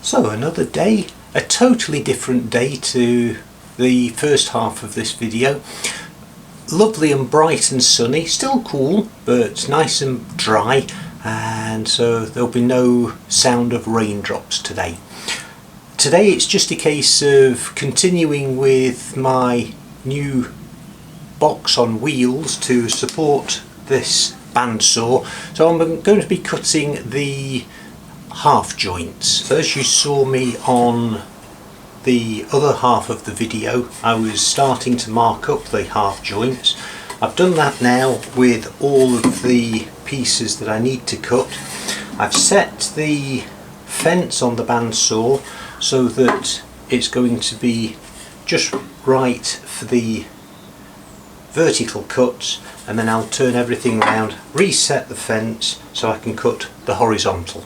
So another day, a totally different day to the first half of this video. Lovely and bright and sunny, still cool but nice and dry, and so there'll be no sound of raindrops today. Today it's just a case of continuing with my new box on wheels to support this bandsaw. So I'm going to be cutting the half joints. So as you saw me on the other half of the video, I was starting to mark up the half joints. I've done that now with all of the pieces that I need to cut. I've set the fence on the bandsaw so that it's going to be just right for the vertical cuts, and then I'll turn everything around, reset the fence so I can cut the horizontal.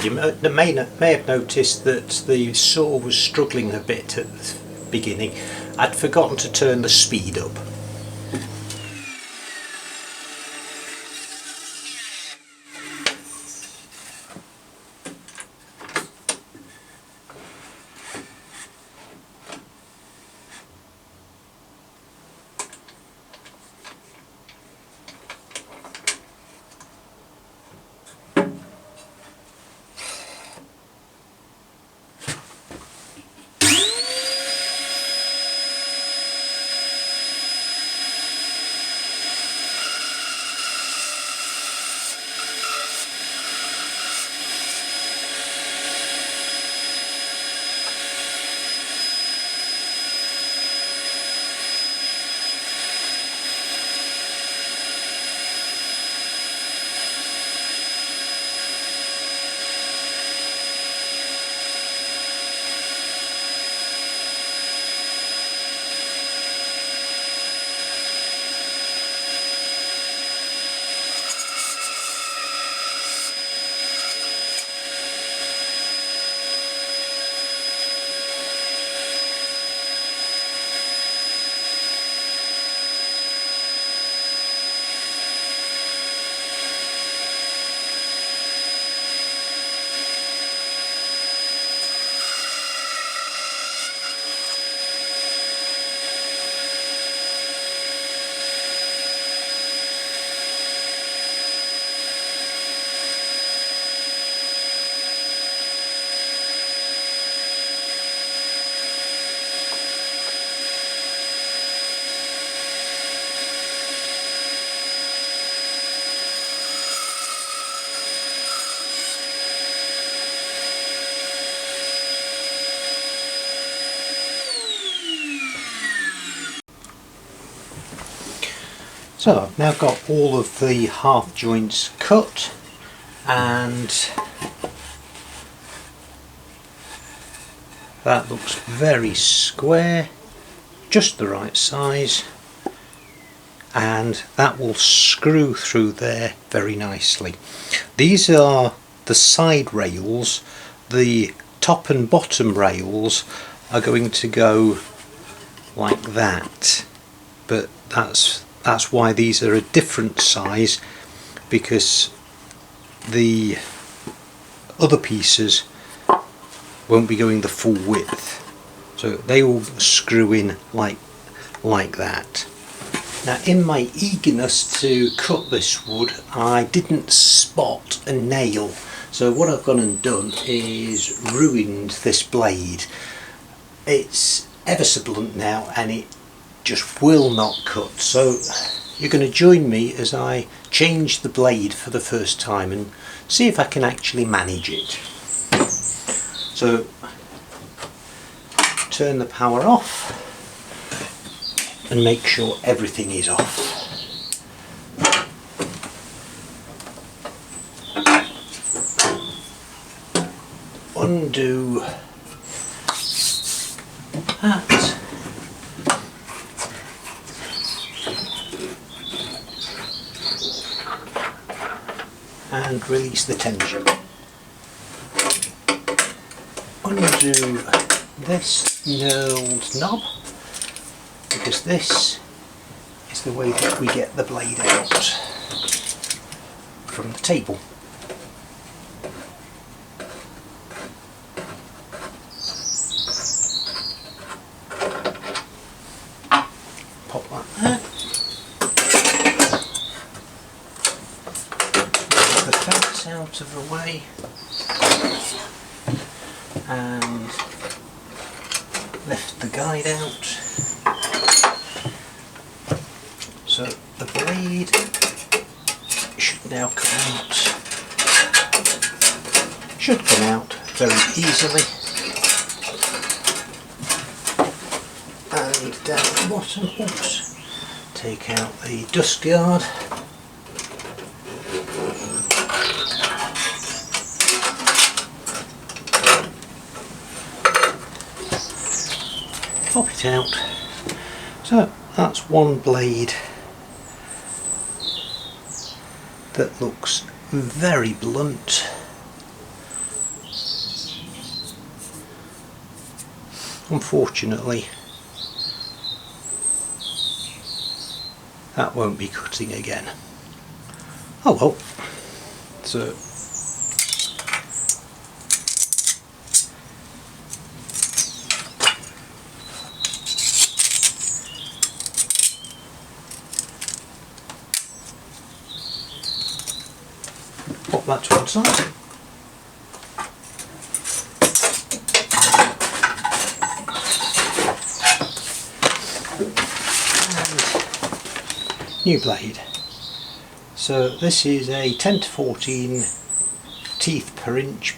You may have noticed that the saw was struggling a bit at the beginning. I'd forgotten to turn the speed up. So I've now got all of the half joints cut, and that looks very square, just the right size, and that will screw through there very nicely. These are the side rails. The top and bottom rails are going to go like that, but that's why these are a different size, because the other pieces won't be going the full width, so they will screw in like that. Now, in my eagerness to cut this wood, I didn't spot a nail, so what I've gone and done is ruined this blade. it's ever so blunt now and it just will not cut. So you're going to join me as I change the blade for the first time and see if I can actually manage it. So turn the power off and make sure everything is off. Undo that. And release the tension. Undo this knurled knob, because this is the way that we get the blade out from the table. Pop that there. Get the felt out of the way and lift the guide out. So the blade should now come out. Should come out very easily. And down the bottom, oops, take out the dust guard. Pop it out. So that's one blade that looks very blunt. Unfortunately, that won't be cutting again. Oh well. So pop that to one side. And new blade. So this is a 10 to 14 teeth per inch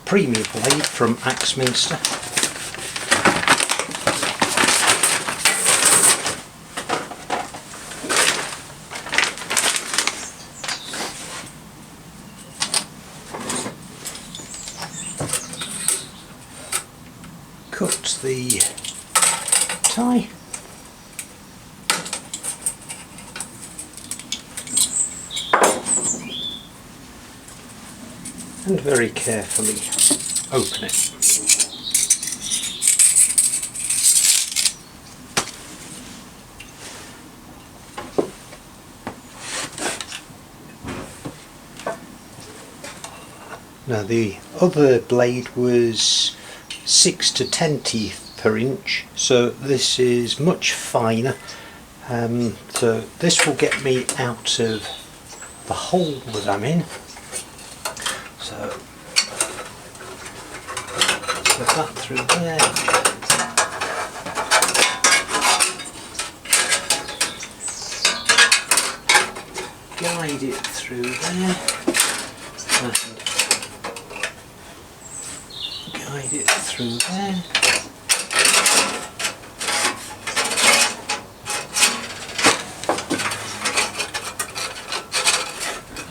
premium blade from Axminster. Cut the tie. And very carefully open it. Now the other blade was 6 to 10 teeth per inch, so this is much finer. So this will get me out of the hole that I'm in. So slip that through there. Guide it through there. And guide it through there.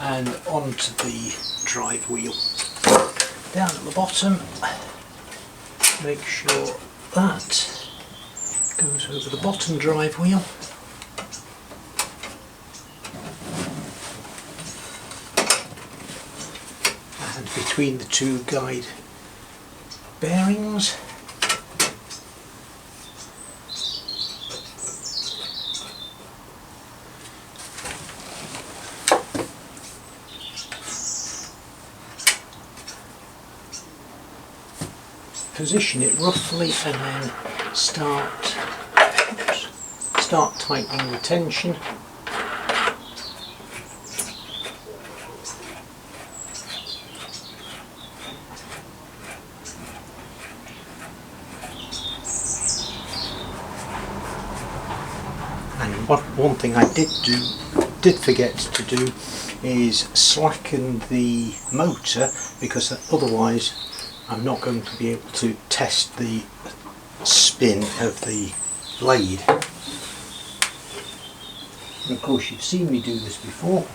And onto the drive wheel. Down at the bottom, make sure that goes over the bottom drive wheel. And between the two guide bearings. Position it roughly and then start tightening the tension. One thing I did forget to do is slacken the motor, because otherwise I'm not going to be able to test the spin of the blade. And of course you've seen me do this before.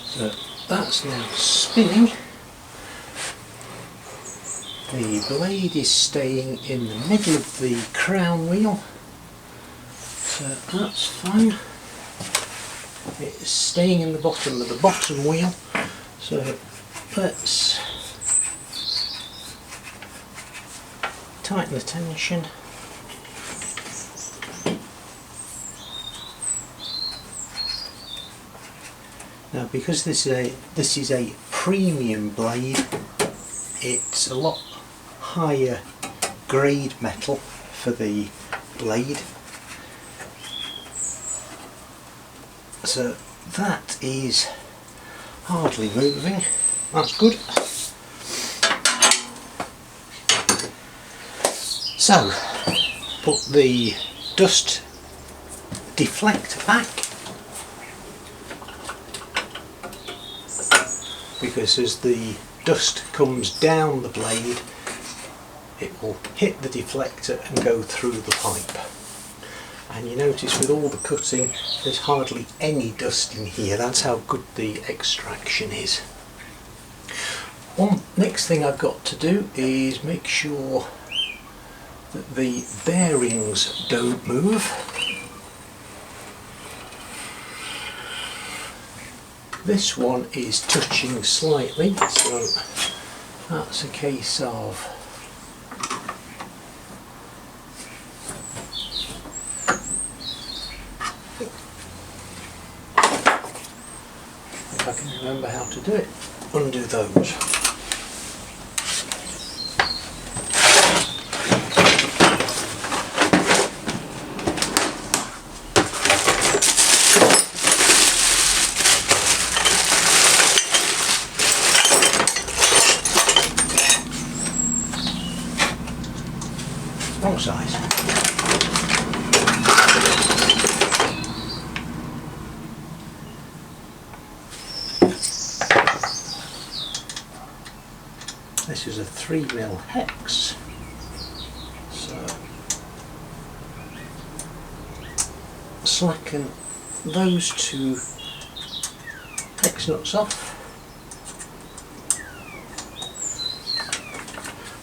So that's now spinning. The blade is staying in the middle of the crown wheel, so that's fine. It's staying in the bottom of the bottom wheel, so let's tighten the tension. Now, because this is a premium blade, it's a lot higher grade metal for the blade, so that is hardly moving. That's good. So put the dust deflector back, because as the dust comes down the blade it will hit the deflector and go through the pipe. And you notice with all the cutting there's hardly any dust in here. That's how good the extraction is. One next thing I've got to do is make sure that the bearings don't move. This one is touching slightly, so that's a case of if I can remember how to do it, undo those. Wrong size. This is a 3mm hex, so slacken those two hex nuts off,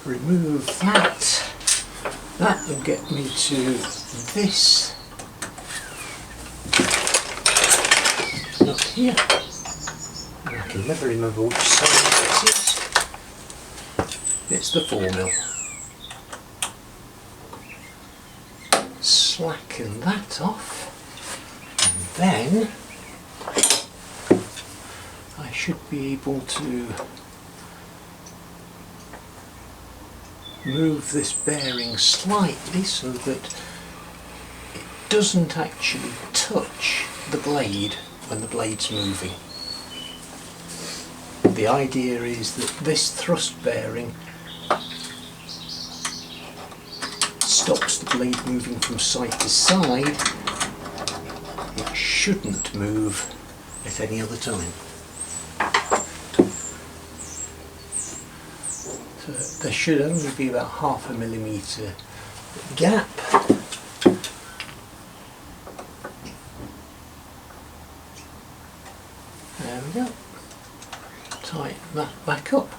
remove that. That will get me to this nut here, and I can never remember which side it is. It's the 4mm. Slacken that off, and then I should be able to move this bearing slightly so that it doesn't actually touch the blade when the blade's moving. The idea is that this thrust bearing stops the blade moving from side to side. It shouldn't move at any other time. There should only be about 0.5 millimetre gap. There we go. Tighten that back up.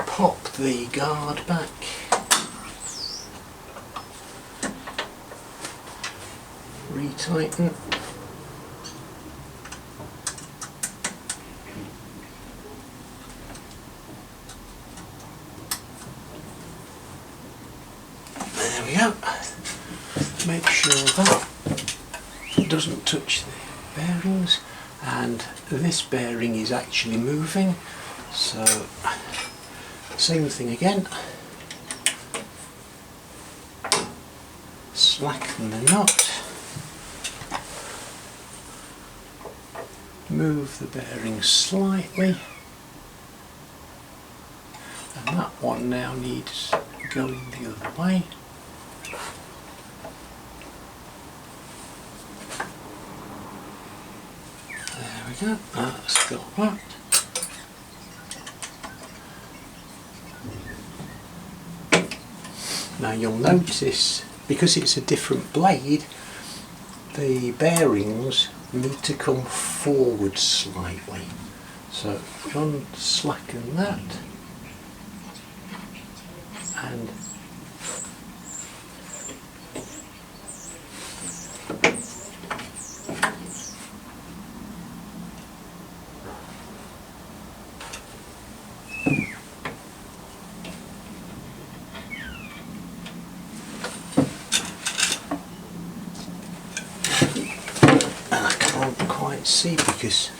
Pop the guard back. Retighten. that doesn't touch the bearings, and this bearing is actually moving, so same thing again. Slacken the knot, move the bearing slightly, and that one now needs going the other way. There we go, that's got that. Now you'll notice, because it's a different blade, the bearings need to come forward slightly. So unslacken that, and see, because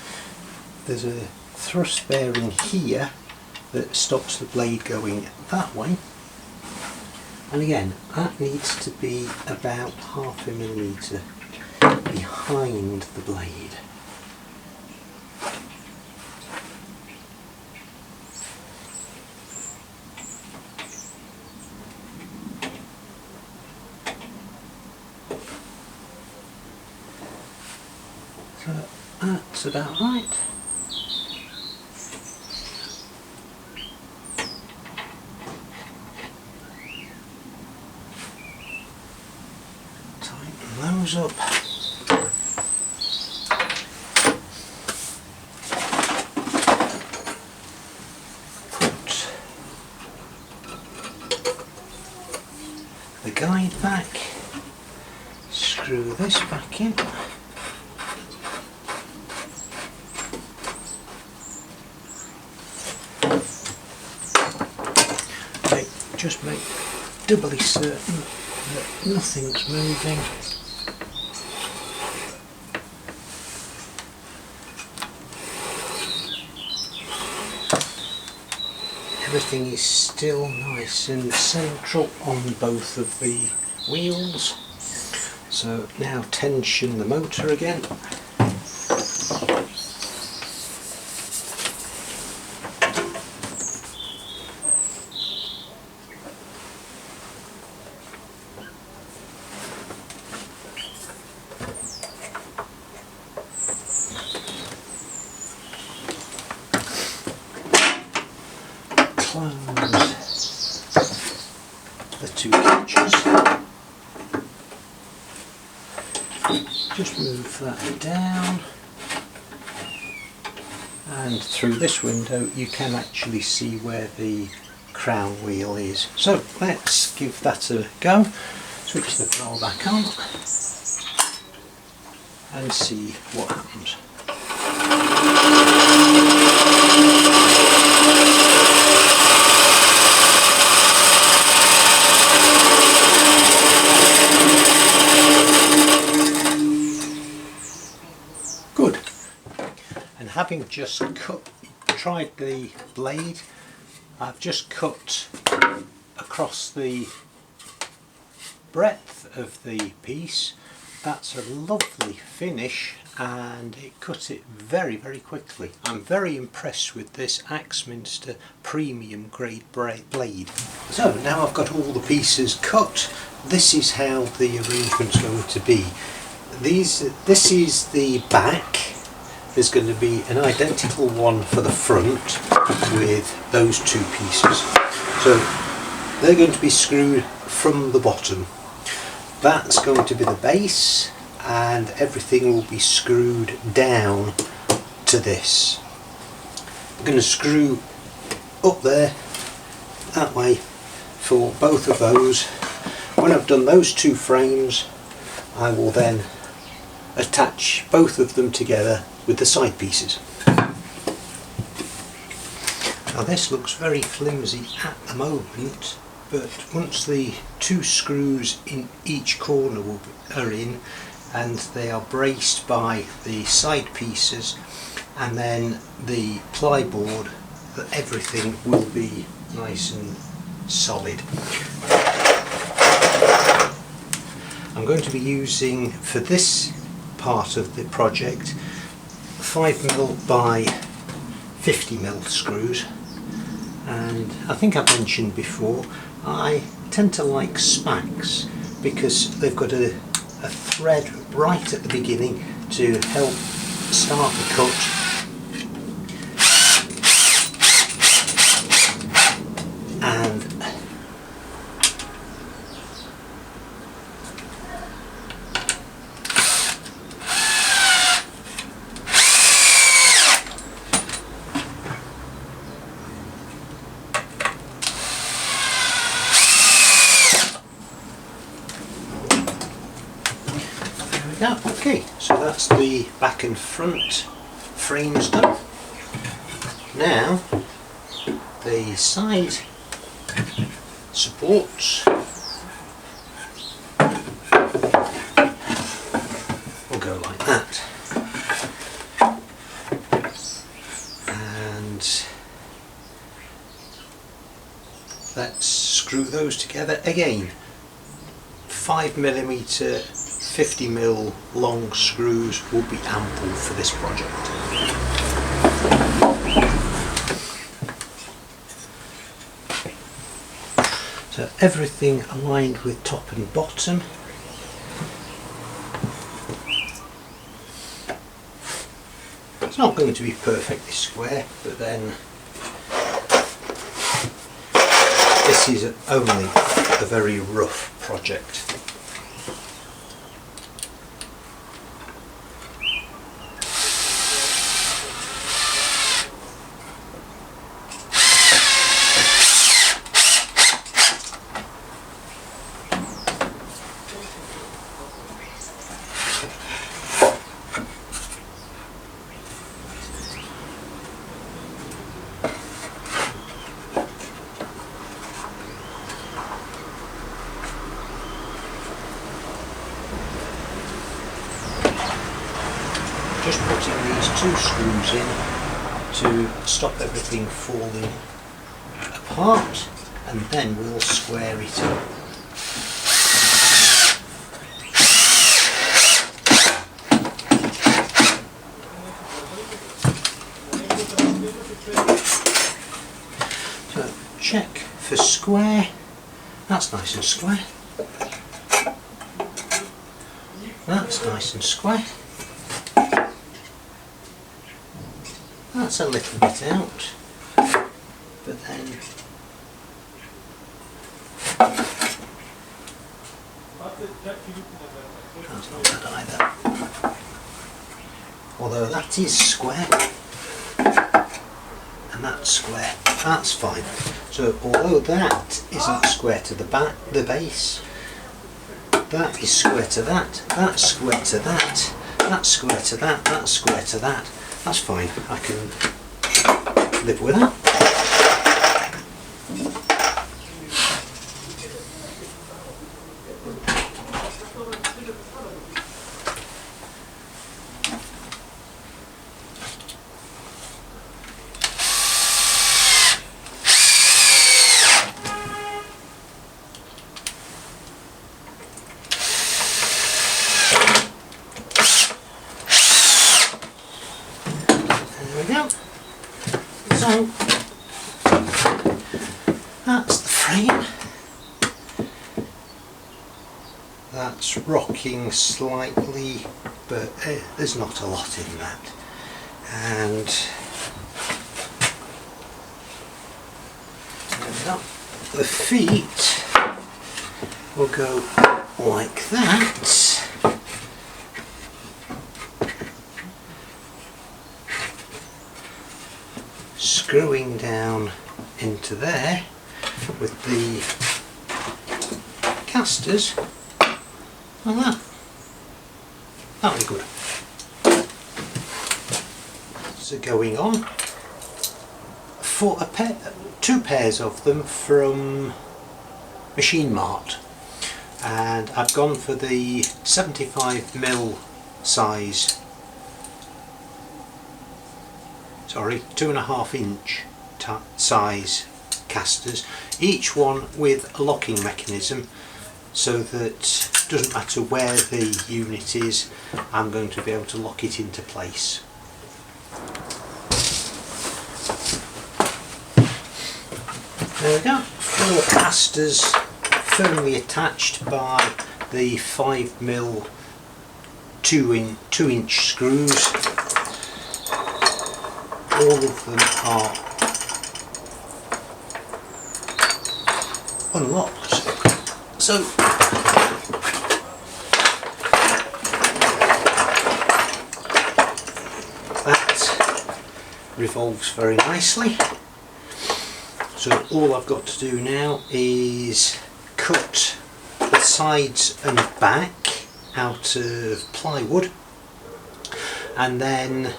there's a thrust bearing here that stops the blade going that way, and again that needs to be about 0.5 millimetre behind the blade. So that's about right. Tighten those up. Put the guide back. Screw this back in. Just make doubly certain that nothing's moving. Everything is still nice and central on both of the wheels. So now tension the motor again. Close the two catches. Just move that down, and through this window you can actually see where the crown wheel is. So let's give that a go. Switch the control back on and see what happens. Good. And having just tried the blade, I've just cut across the breadth of the piece. That's a lovely finish, and it cut it very quickly. I'm very impressed with this Axminster premium grade blade. So now I've got all the pieces cut. This is how the arrangement's going to be. This is the back. There's going to be an identical one for the front with those two pieces. So they're going to be screwed from the bottom. That's going to be the base, and everything will be screwed down to this. I'm going to screw up there, that way, for both of those. When I've done those two frames, I will then attach both of them together with the side pieces. Now this looks very flimsy at the moment, but once the 2 screws in each corner are in, and they are braced by the side pieces and then the plyboard, that everything will be nice and solid. I'm going to be using, for this part of the project, 5mm by 50mm screws, and I think I've mentioned before I tend to like smacks because they've got a thread right at the beginning to help start the cut. And yeah, okay, so that's the back and front frames done. Now the side supports will go like that, and let's screw those together again. 5mm 50mm long screws will be ample for this project. So everything aligned with top and bottom. It's not going to be perfectly square, but then this is only a very rough project. Just putting these 2 screws in to stop everything falling apart, and then we'll square it up. So check for square, that's nice and square, that's nice and square. That's a little bit out, but then that's not bad either. Although that is square and that's square, that's fine. So although that isn't square to the back, the base, that is square to that, that's square to that, that's square to that, that's square to that. That's fine, I can live with that. So that's the frame. That's rocking slightly, but there's not a lot in that. And the feet will go like that. Screwing down into there with the casters like that. That'll be good. So going on for 2 pairs of them from Machine Mart, and I've gone for the 75mm size, sorry, 2.5 inch size casters, each one with a locking mechanism, so that it doesn't matter where the unit is, I'm going to be able to lock it into place. There we go, 4 casters firmly attached by the 5mm 2-inch screws. All of them are unlocked. So that revolves very nicely. So all I've got to do now is cut the sides and back out of plywood, and then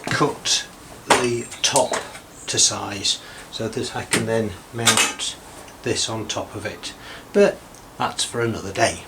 cut the top to size so that I can then mount this on top of it. But that's for another day.